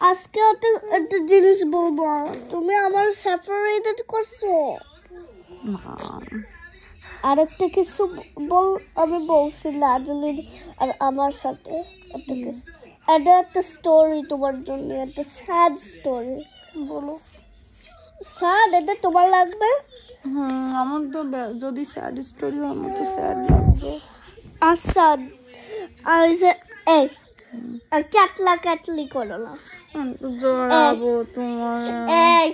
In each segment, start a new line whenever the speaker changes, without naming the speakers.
আজকে একটা জিনিস বলবো, তুমি আমার সেপারেটেড করছো। আরেকটা কিছু আমি বলছি নাজলিন আর আমার সাথে একটা কিছু, এটা একটা স্টোরি তোমার জন্য, একটা স্যাড স্টোরি। বলো। স্যাড? এটা তোমার লাগবে?
আমার তো যদি স্যাড স্টোরি হয় আমার তো স্যাড লাগবে।
আচ্ছা, আর যে এই ক্যাটলা ক্যাটলি করো না।
জড়াবো তোমার।
এই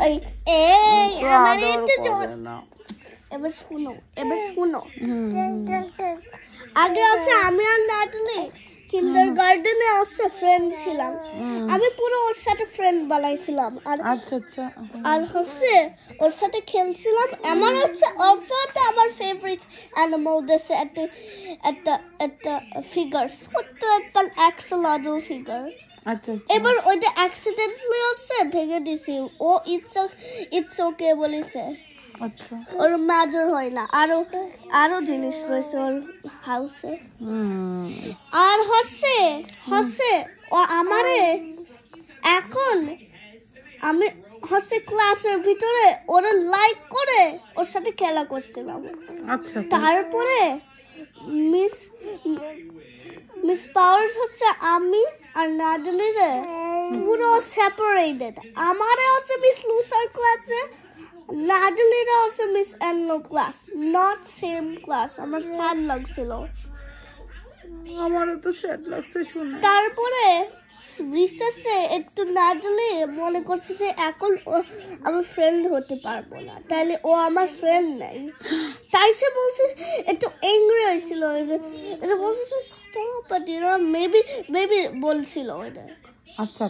এই এই আমার একটু জোর। এবার শুনো আগে আছে আমি আর নাটলি কিন্ডারগার্টেনে আছে ফ্রেন্ড ছিলাম। আমি পুরো ওর সাথে ফ্রেন্ড বানাইছিলাম। আর
আচ্ছা
আর হচ্ছে ওর সাথে খেলছিলাম। আমার হচ্ছে অলসো আমার ফেভারিট অ্যানিমাল দেশে একটা ফিগার, ছোট্ট একটা অ্যাক্সেলডো ফিগার।
আচ্ছা
এবার ওইটা অ্যাক্সিডেন্টলি হচ্ছে ভেঙে দিছি। ও ইটস ওকে বলেছে।
আচ্ছা,
ওর মেজর হয় না। আরো জিনিস রয়েছে ওর হাউসে। আর হচ্ছে ও আমারে এখন আমি হচ্ছে ক্লাসের ভিতরে ওরা লাইক করে ওর সাথে খেলা করছিলাম।
আচ্ছা,
তারপরে মিস পাওয়ার্স হচ্ছে আমি আর নাজলিরে পুরো সেপারেটেড। আমারে হচ্ছে মিস লুসার ক্লাসে, নাজলিরা হচ্ছে মিস এনলো ক্লাস, নট সেম ক্লাস। আমার স্যাড লাগছিল।
আমারও তো স্যাড লাগছে শুনে।
তারপরে রিসার্চে একটু নাজলি মনে করছে যে এখন আমার ফ্রেন্ড হতে পারবো না, তাইলে ও আমার ফ্রেন্ড নাই। তাই সে বলছে একটু এংরি হয়েছিল, এটা বলছে stop but you know maybe বলছিল এটা।
আচ্ছা,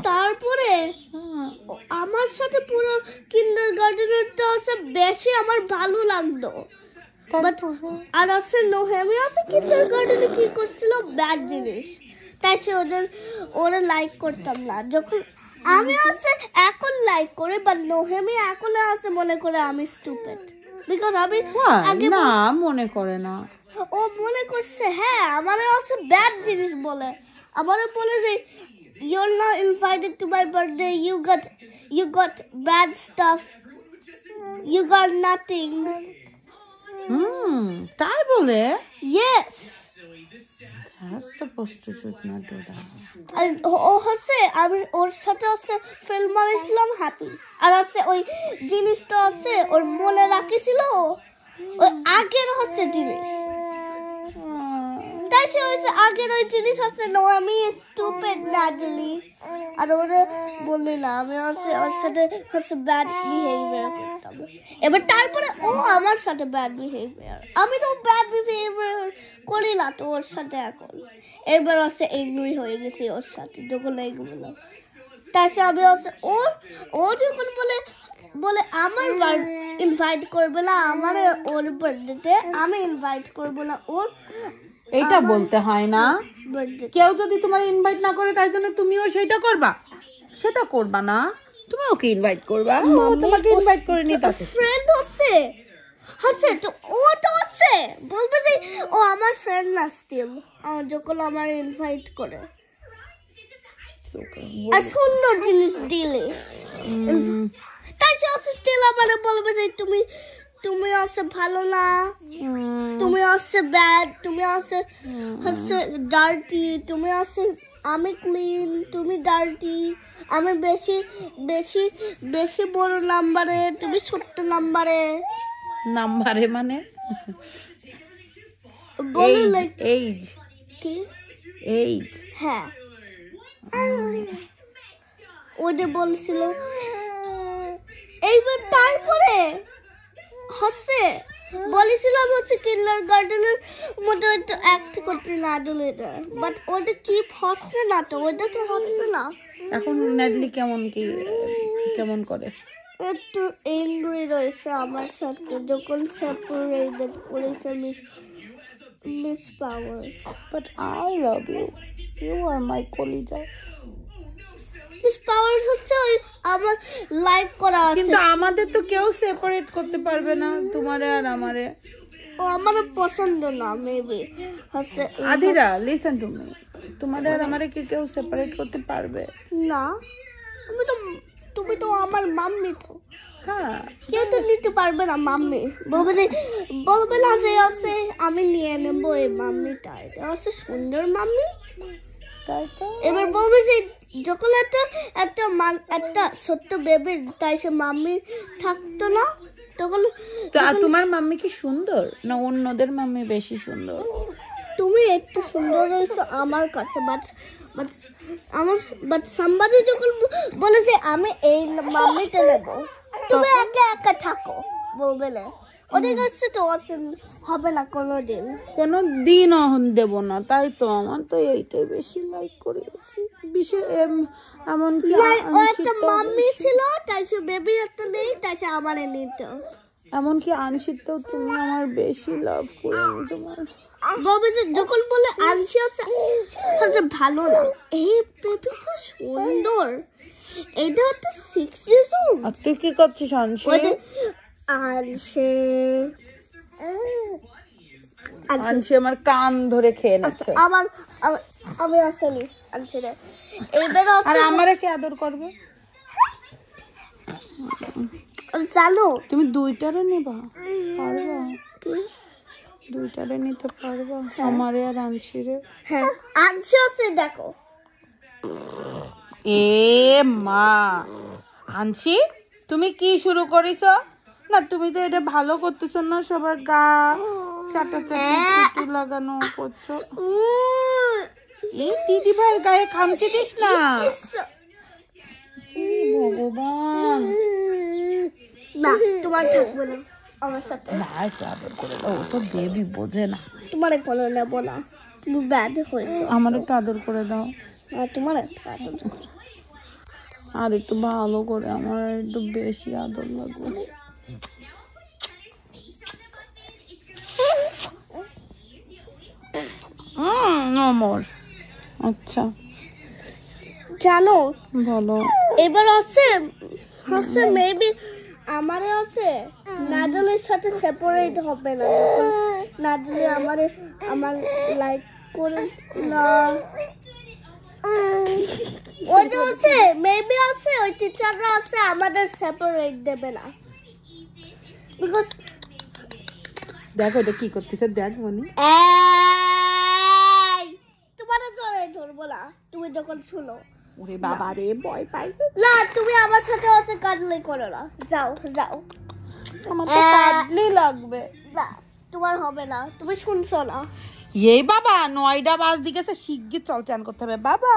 তারপরে আমার সাথে পুরো কিন্ডারগার্টেনেরটা আছে বেশি আমার ভালো লাগতো। আর আছে নোহেমি আছে কিন্ডারগার্টেনে কি করছিল ব্যাড জিনিস, তাই সে ওরা লাইক করতাম না। যখন আমি আছে এখন লাইক করে, বাট নোহেমি এখন আছে মনে করে আমি স্টুপিড, বিকজ আমি আগে
না মনে করে না।
ও মনে করছে হ্যাঁ আমারে আছে ব্যাড জিনিস বলে। আমারে বলে যে you're not invited to my birthday, you got bad stuff, you got nothing.
তাই বলে?
Yes.
That's supposed to should not do that.
ও হচ্ছে আমি ওর সাথে হচ্ছে ফিল্ম বানাইছিলাম হ্যাপি। আর হচ্ছে ওই জিনিসটা হচ্ছে ওর মনে রাখিছিল ওই আগের হচ্ছে জিনিস, তাই সে হচ্ছে আগের ওই জিনিস হচ্ছে নো আমি স্টুপিড নাজলি। আর ওরে বললি না আমি হচ্ছে ওর সাথে হচ্ছে ব্যাড বিহেভিয়ার করতাম। এবার তারপরে ও আমার সাথে ব্যাড বিহেভিয়ার, আমি তো ব্যাড বিহেভিয়ার করি না তো ওর সাথে এখন। এবার হচ্ছে এগ্রি হয়ে গেছি ওর সাথে যখন এইগুলো। তার সাথে আমি হচ্ছে ও যখন বলে আমার ইনভাইট করবে না আমার ওর বার্থডেতে, আমি ইনভাইট করব না ওর।
এইটা বলতে হয় না। কেউ যদি তোমার ইনভাইট না করে তার জন্য তুমিও সেটা করবা? সেটা করবা না, তুমি ওকে ইনভাইট করবা। তোমাকে ইনভাইট করে নি তাকে
ফ্রেন্ড হচ্ছে তো ও তো হচ্ছে বলবে যে ও আমার ফ্রেন্ড না স্টিল যখন আমার ইনভাইট করে আর সুন্দর জিনিস দিলে, তাই সে হচ্ছে স্টিল আমারে বলবে যে তুমি হচ্ছে ভালো না, তুমি হচ্ছে ব্যাড, তুমি হচ্ছে ডার্টি, তুমি হচ্ছে আমি ক্লিন, তুমি ডার্টি, আমি বেশি বেশি বেশি বড় নাম্বারে, তুমি ছোট্ট নাম্বারে।
মানে
বলে লাইক
এইজ
কি
এইজ?
হ্যাঁ ওটা বলছিল। এইবার তারপরে হচ্ছে বলেছিলাম হচ্ছে কিন্ডারগার্টেনের মতো একটু অ্যাক্ট করতে না দিলে, বাট ওটা কি হচ্ছে না তো, ওটা তো হচ্ছে না।
এখন নাডলি কেমন করে?
একটু এংরি রয়েছে আমার সাথে যখন সেপারেটেড করেছে miss Powers.
But I love you আর মাই কলিজা।
মিস পাওয়ার্স হচ্ছে ওই আমার লাইক করা আছে,
কিন্তু আমাদের তো কেউ সেপারেট করতে পারবে না, তোমারে আর আমারে।
ও আমার পছন্দ না মেবি হচ্ছে।
আদিরা লিসেন টু মি, তোমাদের আর আমারে কি কেউ সেপারেট করতে পারবে?
না, তুমি তো আমার মাম্মি তো।
হ্যাঁ,
কেউ তো নিতে পারবে না মাম্মি। বলবে না যে আছে আমি নিয়ে নেবো এই মাম্মিটা, এটা আছে সুন্দর মাম্মি।
তাই তো।
এবার বলবে যে যখন একটা ছোট্ট বেবি তাই সে মাম্মি থাকতো না, তখন
তোমার মাম্মি কি সুন্দর না অন্যদের মাম্মি বেশি সুন্দর?
তুমি একটু সুন্দর হয়েছো আমার কাছে, বাট somebody যখন বলে যে আমি এই মাম্মিটা নেব, তুমি একা একা থাকো, বলবে না ওদের কাছে তো হবে না কোনোদিন।
কোনোদিনও দেব না, তাই তো আমার তো এইটাই বেশি লাইক করে বিশেষ। এমনকি
ও একটা মাম্মি ছিল, তাই সে বেবি একটা নেই, তাই সে আমার নিত।
এমনকি আনশিতেও তুমি আমার বেশি লাভ করে। আমি তোমার
বলবে যে যখন বলে আনশি হচ্ছে ভালো না, এই বেবি তো সুন্দর, এটা তো 6 years old।
আর তুই কি করছিস আনশি? আনশি আমার কান ধরে খেয়ে নিচ্ছে।
আমি আসলে আনশি রে এইবার
আর আমারে কে আদর করবে
জানো?
তুমি দুইটারে নিবা? পারবা? দুইটারে নিতে পারবা? আমারে আর আনশিরে?
হ্যাঁ, আনশি আছে দেখো।
এ মা, আনশি তুমি কি শুরু করিস? না তুমি তো এটা ভালো করতেছ না, সবার গা চাটাচাটি লাগানো করছো। এই দিদি ভাইয়ের গায়ে খামচি দিস না। ভগবান,
না তোমার থাকবে না আমার সাথে।
না একটু আদর করে দাও, ও তো বেবি বোঝে না।
তোমার কোনো নেবো না, তুমি ব্যাড হয়েছো।
আমার একটু আদর করে দাও।
তোমার একটু আদর
আর একটু ভালো করে, আমার একটু বেশি আদর লাগবে। আচ্ছা
জানো,
বলো।
এবার হচ্ছে মেবি আমারে আছে নাজলের সাথে সেপারেট হবে না, নাজলে আমার লাইক করে না। ওইটা আছে মেবি আছে, ওই টিচাররা আছে আমাদের সেপারেট দেবে না, বিকজ
দেখো এটা কি করতেছে, দেখ মনি।
তোমার জোরে ধরবো না, তুমি যখন শুনো।
ওরে বাবা রে, ভয় পাই।
না তুমি আমার সাথে আছে কাজলাই করো না, যাও যাও।
আমার তো কাজলি লাগবে।
না তোমার হবে না, তুমি শুনছো না।
এই বাবা 9টা বাজে গেছে, শিগগির চল চান করতে হবে। বাবা।